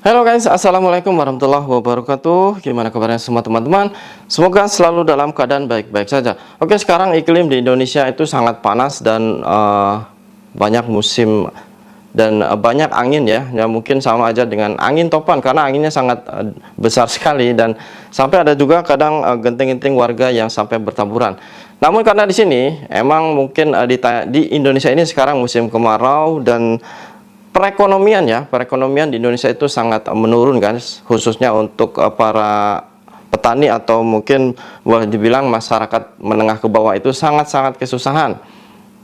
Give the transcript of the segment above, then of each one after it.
Halo guys, assalamualaikum warahmatullahi wabarakatuh. Gimana kabarnya semua teman-teman? Semoga selalu dalam keadaan baik-baik saja. Oke, sekarang iklim di Indonesia itu sangat panas dan banyak musim dan banyak angin ya. Ya mungkin sama aja dengan angin topan karena anginnya sangat besar sekali dan sampai ada juga kadang genting-genting warga yang sampai bertaburan. Namun karena di sini emang mungkin di Indonesia ini sekarang musim kemarau dan perekonomian di Indonesia itu sangat menurun guys, khususnya untuk para petani atau mungkin boleh dibilang masyarakat menengah ke bawah itu sangat-sangat kesusahan.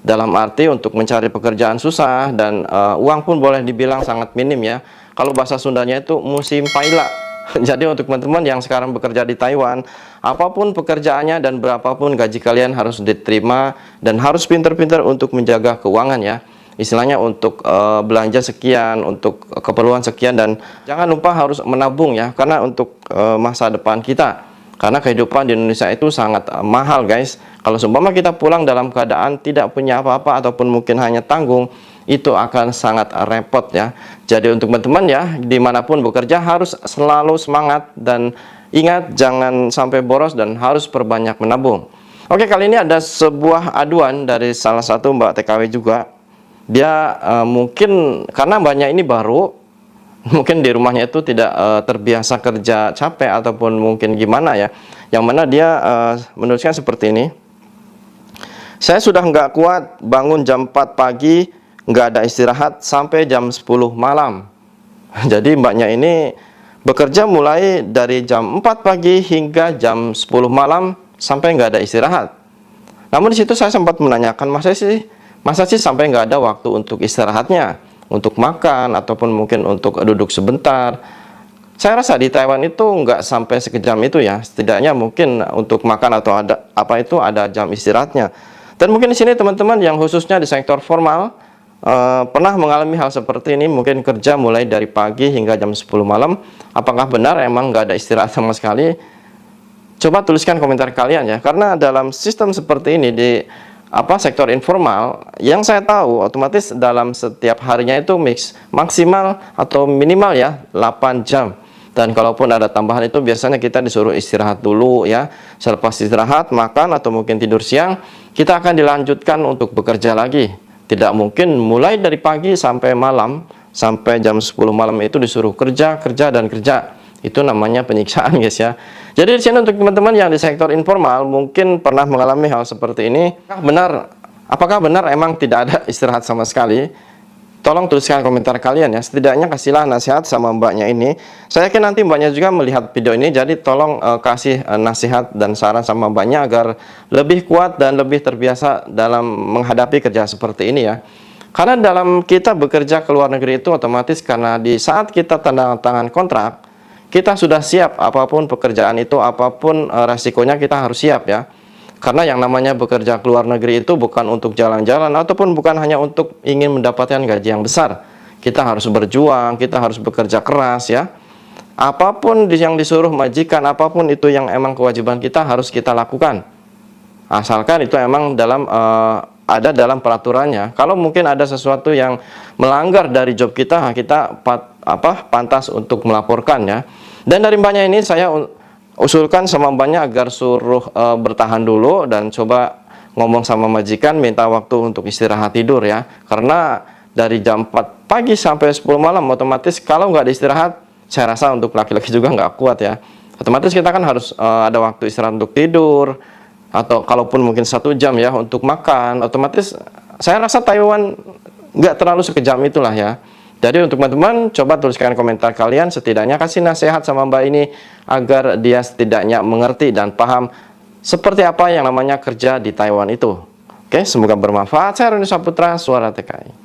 Dalam arti untuk mencari pekerjaan susah dan uang pun boleh dibilang sangat minim ya. Kalau bahasa Sundanya itu musim paila. Jadi untuk teman-teman yang sekarang bekerja di Taiwan, apapun pekerjaannya dan berapapun gaji kalian harus diterima dan harus pintar-pintar untuk menjaga keuangan ya. Istilahnya untuk belanja sekian, untuk keperluan sekian, dan jangan lupa harus menabung ya, karena untuk masa depan kita. Karena kehidupan di Indonesia itu sangat mahal guys. Kalau seumpama kita pulang dalam keadaan tidak punya apa-apa ataupun mungkin hanya tanggung, itu akan sangat repot ya. Jadi untuk teman-teman ya, dimanapun bekerja harus selalu semangat dan ingat jangan sampai boros dan harus perbanyak menabung. Oke, kali ini ada sebuah aduan dari salah satu Mbak TKW juga. Dia mungkin karena banyak ini baru, mungkin di rumahnya itu tidak terbiasa kerja capek ataupun mungkin gimana ya, yang mana dia menuliskan seperti ini. Saya sudah nggak kuat bangun jam 4 pagi, nggak ada istirahat sampai jam 10 malam. Jadi mbaknya ini bekerja mulai dari jam 4 pagi hingga jam 10 malam sampai nggak ada istirahat. Namun di situ saya sempat menanyakan, masa sih sampai nggak ada waktu untuk istirahatnya, untuk makan ataupun mungkin untuk duduk sebentar. Saya rasa di Taiwan itu nggak sampai sekejam itu ya, setidaknya mungkin untuk makan atau ada jam istirahatnya. Dan mungkin di sini teman-teman yang khususnya di sektor formal pernah mengalami hal seperti ini, mungkin kerja mulai dari pagi hingga jam 10 malam. Apakah benar emang nggak ada istirahat sama sekali? Coba tuliskan komentar kalian ya, karena dalam sistem seperti ini di sektor informal yang saya tahu otomatis dalam setiap harinya itu maksimal atau minimal ya 8 jam, dan kalaupun ada tambahan itu biasanya kita disuruh istirahat dulu ya. Selepas istirahat, makan atau mungkin tidur siang, kita akan dilanjutkan untuk bekerja lagi. Tidak mungkin mulai dari pagi sampai malam, sampai jam 10 malam itu disuruh kerja dan kerja. Itu namanya penyiksaan guys ya. Jadi di sini untuk teman-teman yang di sektor informal mungkin pernah mengalami hal seperti ini. Apakah benar emang tidak ada istirahat sama sekali? Tolong tuliskan komentar kalian ya. Setidaknya kasihlah nasihat sama mbaknya ini. Saya yakin nanti mbaknya juga melihat video ini. Jadi tolong kasih nasihat dan saran sama mbaknya agar lebih kuat dan lebih terbiasa dalam menghadapi kerja seperti ini ya. Karena dalam kita bekerja ke luar negeri itu otomatis karena di saat kita tanda tangan kontrak, kita sudah siap apapun pekerjaan itu, apapun resikonya kita harus siap ya. Karena yang namanya bekerja ke luar negeri itu bukan untuk jalan-jalan ataupun bukan hanya untuk ingin mendapatkan gaji yang besar. Kita harus berjuang, kita harus bekerja keras ya. Apapun yang disuruh majikan, apapun itu yang emang kewajiban kita harus kita lakukan. Asalkan itu emang ada dalam peraturannya. Kalau mungkin ada sesuatu yang melanggar dari job kita, kita pantas untuk melaporkan ya. Dan dari mbaknya ini saya usulkan sama mbaknya agar suruh bertahan dulu dan coba ngomong sama majikan minta waktu untuk istirahat tidur ya. Karena dari jam 4 pagi sampai 10 malam otomatis kalau nggak ada istirahat, saya rasa untuk laki-laki juga nggak kuat ya. Otomatis kita kan harus ada waktu istirahat untuk tidur, atau kalaupun mungkin 1 jam ya untuk makan. Otomatis saya rasa Taiwan nggak terlalu sekejam itulah ya. Jadi untuk teman-teman coba tuliskan komentar kalian, setidaknya kasih nasihat sama mbak ini agar dia setidaknya mengerti dan paham seperti apa yang namanya kerja di Taiwan itu. Oke, semoga bermanfaat. Saya Roni Saputra, Suara TKI.